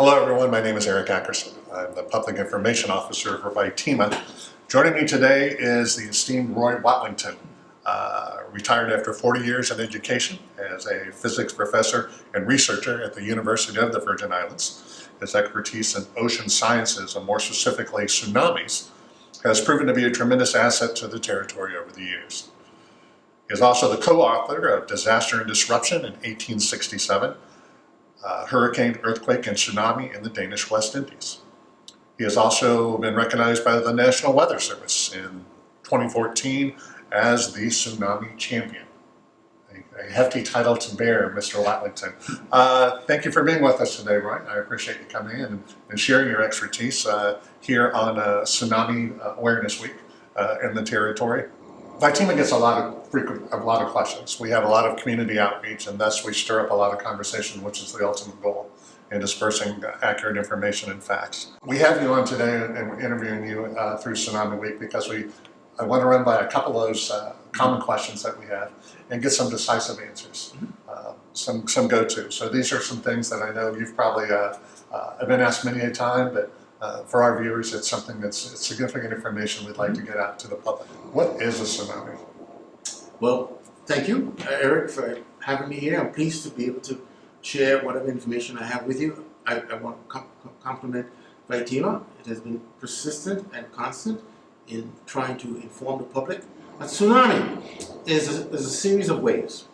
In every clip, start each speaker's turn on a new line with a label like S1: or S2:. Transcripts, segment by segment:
S1: Hello everyone, my name is Eric Ackerson. I'm the Public Information Officer for VITEMA. Joining me today is the esteemed Roy Watlington, retired after 40 years in education as a physics professor and researcher at the University of the Virgin Islands. His expertise in ocean sciences, and more specifically tsunamis, has proven to be a tremendous asset to the territory over the years. He is also the co-author of Disaster and Disruption in 1867, Hurricane, Earthquake, and Tsunami in the Danish West Indies. He has also been recognized by the National Weather Service in 2014 as the Tsunami Champion. A hefty title to bear, Mr. Watlington. Thank you for being with us today, Roy. I appreciate you coming in and sharing your expertise here on Tsunami Awareness Week in the territory. VITEMA gets a lot of questions. We have a lot of community outreach, and thus we stir up a lot of conversation, which is the ultimate goal in dispersing accurate information and facts. We have you on today, and we're interviewing you through Tsunami Week because I want to run by a couple of those common questions that we have and get some decisive answers, some go-to. So these are some things that I know you've probably have been asked many a time, but for our viewers, it's something that's significant information we'd like to get out to the public. What is a tsunami? Well,
S2: thank you, Eric, for having me here. I'm pleased to be able to share whatever information I have with you. I want to compliment VITEMA. It has been persistent and constant in trying to inform the public. A tsunami is a series of waves,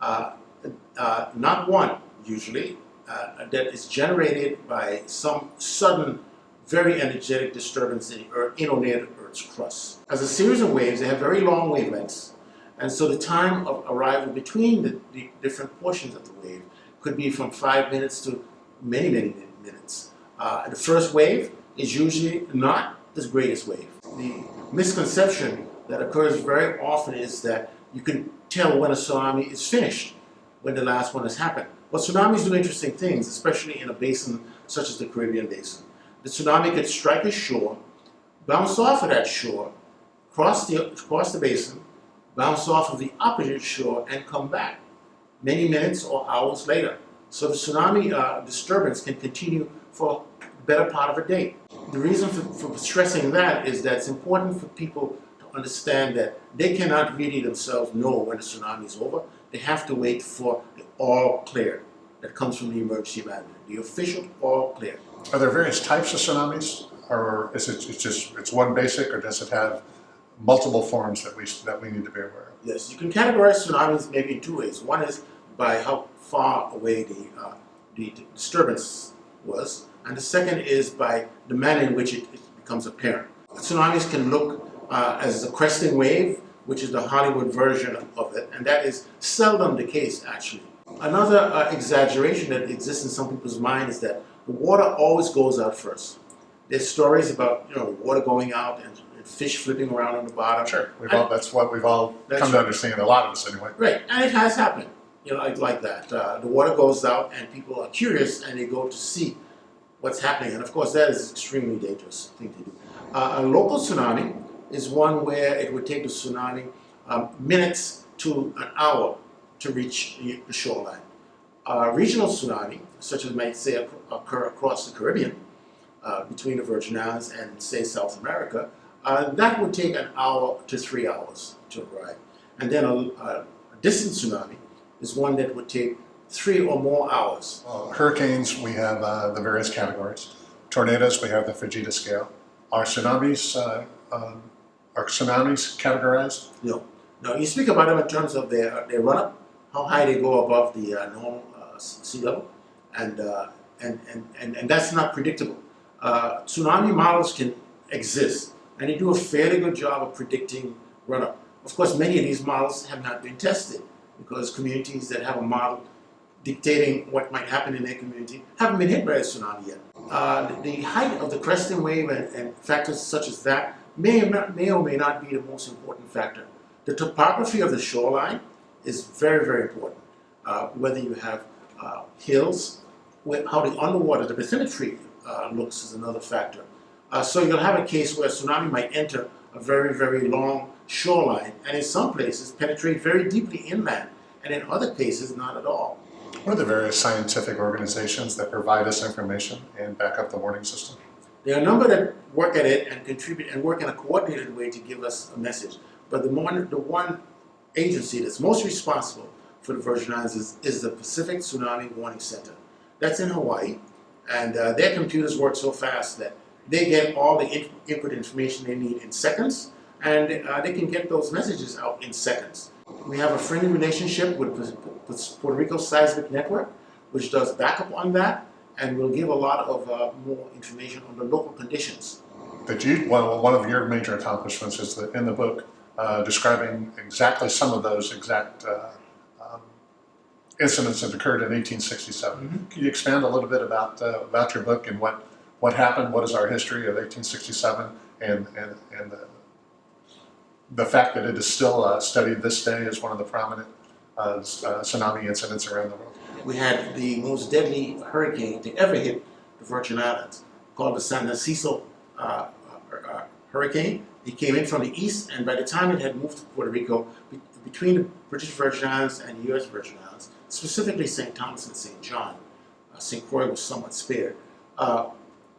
S2: not one usually, that is generated by some sudden, very energetic disturbance in or near the Earth's crust. As a series of waves, they have very long wavelengths, and so the time of arrival between the different portions of the wave could be from 5 minutes to many, many minutes. The first wave is usually not the greatest wave. The misconception that occurs very often is that you can tell when a tsunami is finished, when the last one has happened. But tsunamis do interesting things, especially in a basin such as the Caribbean Basin. The tsunami could strike a shore, bounce off of that shore, cross the basin, bounce off of the opposite shore, and come back many minutes or hours later. So the tsunami disturbance can continue for the better part of a day. The reason for stressing that is that it's important for people to understand that they cannot really themselves know when the tsunami is over. They have to wait for the all clear that comes from the emergency management, the official all clear.
S1: Are there various types of tsunamis, or is it's one basic, or does it have multiple forms that we need to be aware of?
S2: Yes, you can categorize tsunamis maybe in two ways. One is by how far away the disturbance was, and the second is by the manner in which it becomes apparent. Tsunamis can look as a cresting wave, which is the Hollywood version of it, and that is seldom the case actually. Another exaggeration that exists in some people's mind is that the water always goes out first. There's stories about water going out and fish flipping around on the bottom.
S1: Sure, that's what we've all come to understand. A lot of us anyway.
S2: Right, and it has happened. Like that. The water goes out, and people are curious, and they go to see what's happening. And of course, that is an extremely dangerous thing to do. A local tsunami is one where it would take the tsunami minutes to an hour to reach the shoreline. Regional tsunami, such as might say occur across the Caribbean, between the Virgin Islands and say South America, that would take an hour to 3 hours to arrive. And then a distant tsunami is one that would take 3 or more hours.
S1: Hurricanes, we have the various categories. Tornadoes, we have the Fujita scale. Are tsunamis categorized?
S2: No. No, you speak about them in terms of their run-up, how high they go above the normal sea level, and that's not predictable. Tsunami models can exist, and they do a fairly good job of predicting run-up. Of course, many of these models have not been tested because communities that have a model dictating what might happen in their community haven't been hit by a tsunami yet. The height of the cresting wave and factors such as that may or may not be the most important factor. The topography of the shoreline is very, very important. Whether you have hills, how the underwater, the bathymetry looks is another factor. So you'll have a case where a tsunami might enter a very, very long shoreline, and in some places penetrate very deeply inland, and in other cases not at all.
S1: What are the various scientific organizations that provide us information and back up the warning system?
S2: There are a number that work at it and contribute and work in a coordinated way to give us a message. But the one agency that's most responsible for the Virgin Islands is the Pacific Tsunami Warning Center. That's in Hawaii, and their computers work so fast that they get all the input information they need in seconds, and they can get those messages out in seconds. We have a friendly relationship with Puerto Rico Seismic Network, which does backup on that, and will give a lot of more information on the local conditions.
S1: One of your major accomplishments is that in the book describing exactly some of those exact incidents that occurred in 1867. Mm-hmm. Can you expand a little bit about your book and what happened? What is our history of 1867 and the fact that it is still studied this day as one of the prominent tsunami incidents around the world?
S2: We had the most deadly hurricane to ever hit the Virgin Islands, called the Cecil hurricane. It came in from the east, and by the time it had moved to Puerto Rico, between the British Virgin Islands and the U.S. Virgin Islands, specifically St. Thomas and St. John, St. Croix was somewhat spared,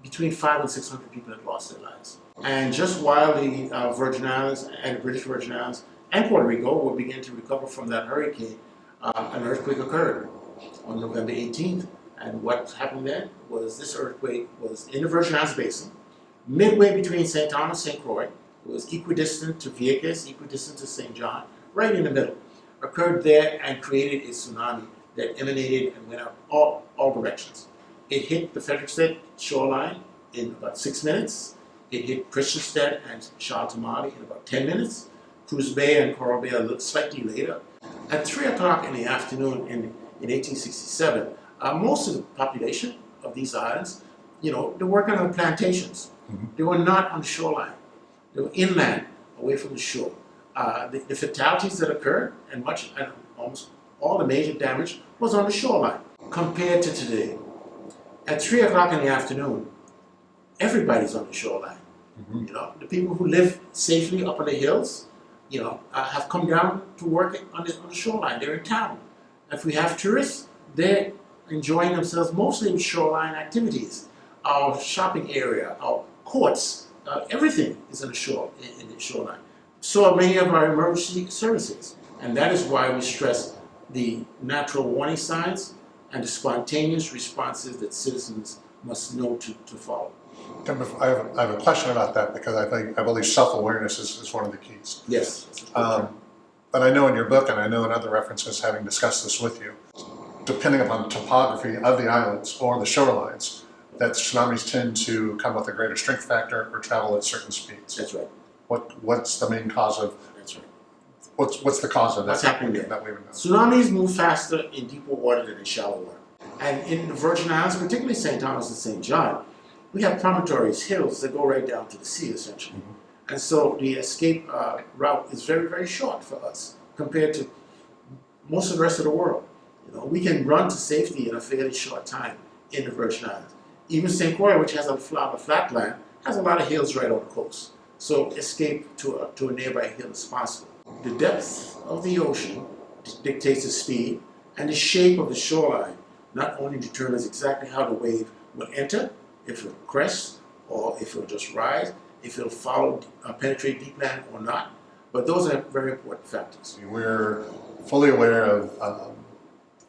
S2: between 500 and 600 people had lost their lives. And just while the Virgin Islands and the British Virgin Islands and Puerto Rico were beginning to recover from that hurricane, an earthquake occurred on November 18th. And what happened then was this earthquake was in the Virgin Islands Basin, midway between St. Thomas and St. Croix. It was equidistant to Vieques, equidistant to St. John, right in the middle. Occurred there and created a tsunami that emanated and went out all directions. It hit the Frederiksted shoreline in about 6 minutes. It hit Christiansted and Charlotte Amalie in about 10 minutes. Cruz Bay and Coral Bay a little slightly later. At 3 o'clock in the afternoon in 1867, most of the population of these islands, they're working on plantations. Mm-hmm. They were not on the shoreline. They were inland, away from the shore. The fatalities that occurred, and almost all the major damage, was on the shoreline. Compared to today, at 3 o'clock in the afternoon, everybody's on the shoreline. Mm-hmm. The people who live safely up on the hills, have come down to work on the shoreline. They're in town. If we have tourists, they're enjoying themselves mostly in shoreline activities. Our shopping area, our courts, everything is on the shore, in the shoreline. So are many of our emergency services. And that is why we stress the natural warning signs and the spontaneous responses that citizens must know to follow.
S1: I have a question about that, because I believe self-awareness is one of the keys.
S2: Yes.
S1: But I know in your book, and I know in other references, having discussed this with you, depending upon topography of the islands or the shorelines, that tsunamis tend to come with a greater strength factor or travel at certain speeds.
S2: That's right.
S1: What's the main cause of?
S2: That's right.
S1: What's the cause of that?
S2: What's happening there?
S1: That we would know?
S2: Tsunamis move faster in deeper water than in shallow water. And in the Virgin Islands, particularly St. Thomas and St. John, we have promontories, hills that go right down to the sea, essentially. Mm-hmm. And so the escape route is very, very short for us compared to most of the rest of the world. We can run to safety in a fairly short time in the Virgin Islands. Even St. Croix, which has a flat land, has a lot of hills right on the coast. So escape to a nearby hill is possible. The depth of the ocean dictates the speed, and the shape of the shoreline not only determines exactly how the wave will enter, if it'll crest or if it'll just rise, if it'll penetrate deep land or not, but those are very important factors.
S1: We're fully aware of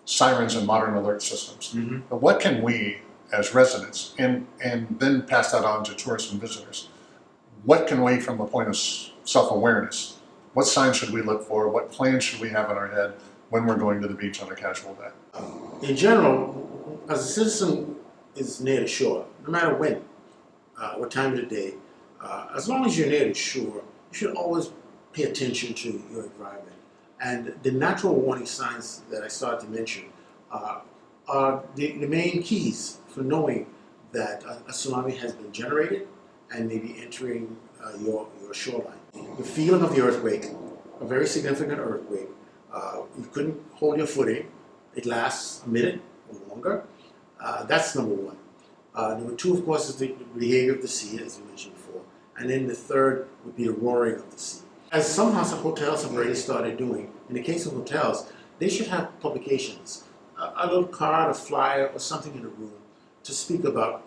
S1: sirens and modern alert systems. Mm-hmm. But what can we, as residents, and then pass that on to tourists and visitors, what can we, from a point of self-awareness, what signs should we look for, what plans should we have in our head when we're going to the beach on a casual day?
S2: In general, as a citizen is near the shore, no matter when, what time of the day, as long as you're near the shore, you should always pay attention to your environment. And the natural warning signs that I started to mention are the main keys for knowing that a tsunami has been generated and may be entering your shoreline. The feeling of the earthquake, a very significant earthquake, you couldn't hold your footing. It lasts a minute or longer. That's number one. Number two, of course, is the behavior of the sea, as you mentioned before. And then the third would be the roaring of the sea. As some hotels have already started doing, in the case of hotels, they should have publications a little card, a flyer, or something in the room to speak about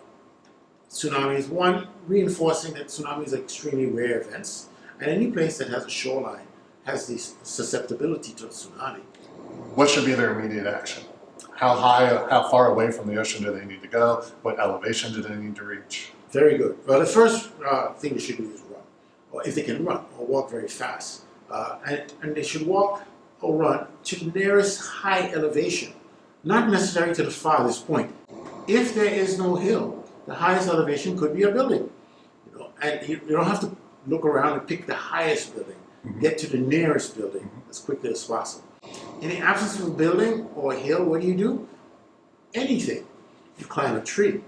S2: tsunamis. One, reinforcing that tsunamis are extremely rare events, and any place that has a shoreline has the susceptibility to a tsunami.
S1: What should be their immediate action? How high, how far away from the ocean do they need to go? What elevation do they need to reach?
S2: Very good. Well, the first thing they should do is run, or if they can run, or walk very fast. And they should walk or run to the nearest high elevation, not necessarily to the farthest point. If there is no hill, the highest elevation could be a building. And you don't have to look around and pick the highest building. Get to the nearest building as quickly as possible. In the absence of a building or a hill, what do? Anything. You climb a tree.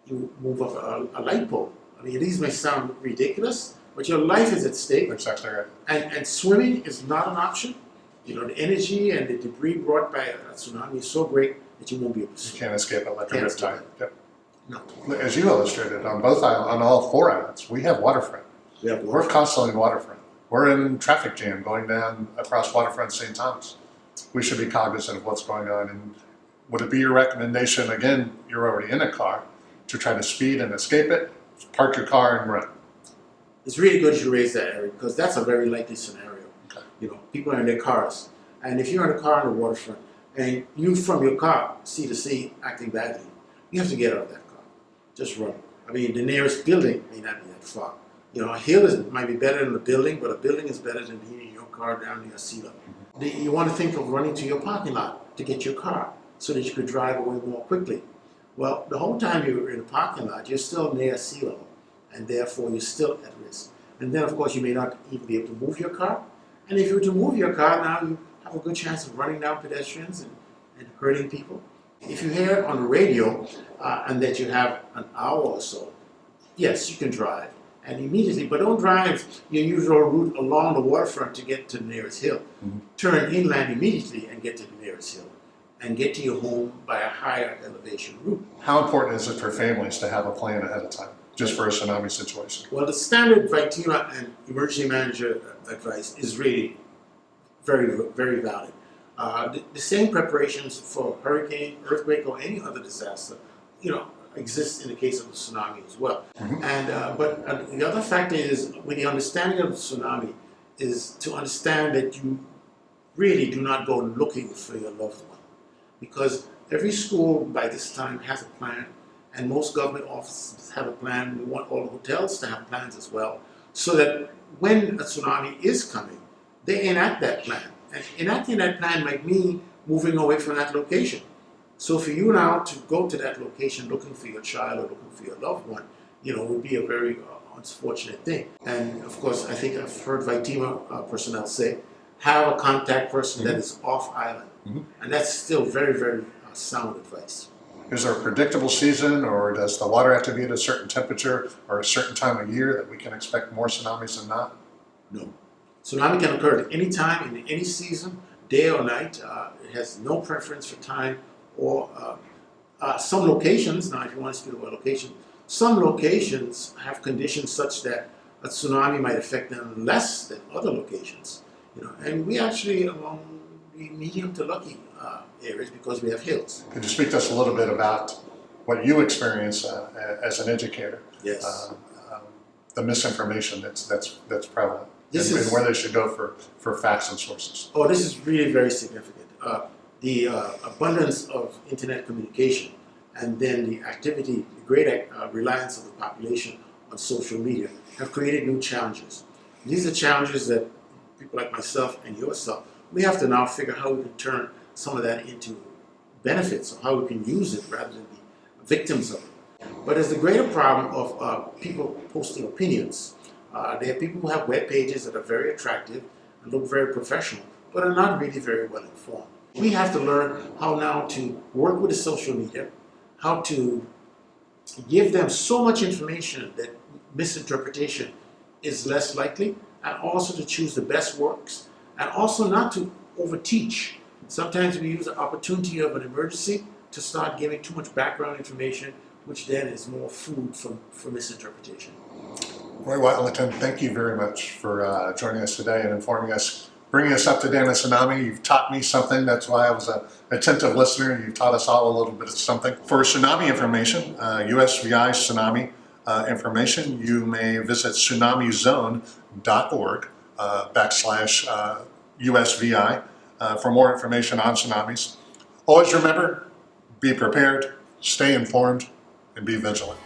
S2: You move up a light pole. I mean, these may sound ridiculous, but your life is at stake.
S1: Exactly right.
S2: And swimming is not an option. The energy and the debris brought by a tsunami is so great that you won't be able to swim.
S1: You can't escape it like a riptide. Yep.
S2: No.
S1: As you illustrated, on both islands, on all 4 islands, we have waterfront. We're constantly waterfront. We're in traffic jam going down across waterfront St. Thomas. We should be cognizant of what's going on. And would it be your recommendation, again, you're already in a car, to try to speed and escape it, park your car and run?
S2: It's really good you raise that, Eric, because that's a very likely scenario. Okay. People are in their cars. And if you're in a car on the waterfront and you from your car see the sea acting badly, you have to get out of that car. Just run. I mean, the nearest building may not be that far. A hill might be better than a building, but a building is better than being in your car down near sea level. You want to think of running to your parking lot to get your car so that you could drive away more quickly. Well, the whole time you're in a parking lot, you're still near sea level, and therefore you're still at risk. And then, of course, you may not even be able to move your car. And if you were to move your car now, you have a good chance of running down pedestrians and hurting people. If you hear on the radio and that you have an hour or so, yes, you can drive. And immediately, but don't drive your usual route along the waterfront to get to the nearest hill. Turn inland immediately and get to the nearest hill. And get to your home by a higher elevation route.
S1: How important is it for families to have a plan ahead of time, just for a tsunami situation?
S2: Well, the standard VITEMA and emergency manager advice is really very, very valid. The same preparations for hurricane, earthquake, or any other disaster, exists in the case of the tsunami as well. But the other factor is, with the understanding of the tsunami, is to understand that you really do not go looking for your loved one. Because every school by this time has a plan, and most government offices have a plan. We want all the hotels to have plans as well, so that when a tsunami is coming, they enact that plan. And enacting that plan might mean moving away from that location. So for you now to go to that location looking for your child or looking for your loved one, would be a very unfortunate thing. And of course, I think I've heard VITEMA personnel say, have a contact person that is off island. And that's still very, very sound advice.
S1: Is there a predictable season, or does the water have to be at a certain temperature or a certain time of year that we can expect more tsunamis than not?
S2: No. Tsunami can occur at any time, in any season, day or night. It has no preference for time or some locations. Now, if you want to speak about location, some locations have conditions such that a tsunami might affect them less than other locations. And we actually among the medium to lucky areas because we have hills.
S1: Could you speak to us a little bit about what you experience as an educator?
S2: Yes.
S1: The misinformation that's prevalent,
S2: and
S1: where they should go for facts and sources.
S2: Oh, this is really very significant. The abundance of internet communication, and then the activity, the great reliance of the population on social media have created new challenges. These are challenges that people like myself and yourself, we have to now figure how we can turn some of that into benefits, or how we can use it rather than be victims of it. But there's the greater problem of people posting opinions. There are people who have web pages that are very attractive and look very professional, but are not really very well informed. We have to learn how now to work with the social media, how to give them so much information that misinterpretation is less likely, and also to choose the best works, and also not to overteach. Sometimes we use the opportunity of an emergency to start giving too much background information, which then is more food for misinterpretation.
S1: Roy Watlington, thank you very much for joining us today and informing us bringing us up to date on tsunami. You've taught me something. That's why I was an attentive listener. You've taught us all a little bit of something. For tsunami information, USVI tsunami information, you may visit tsunamizone.org /USVI for more information on tsunamis. Always remember, be prepared, stay informed, and be vigilant.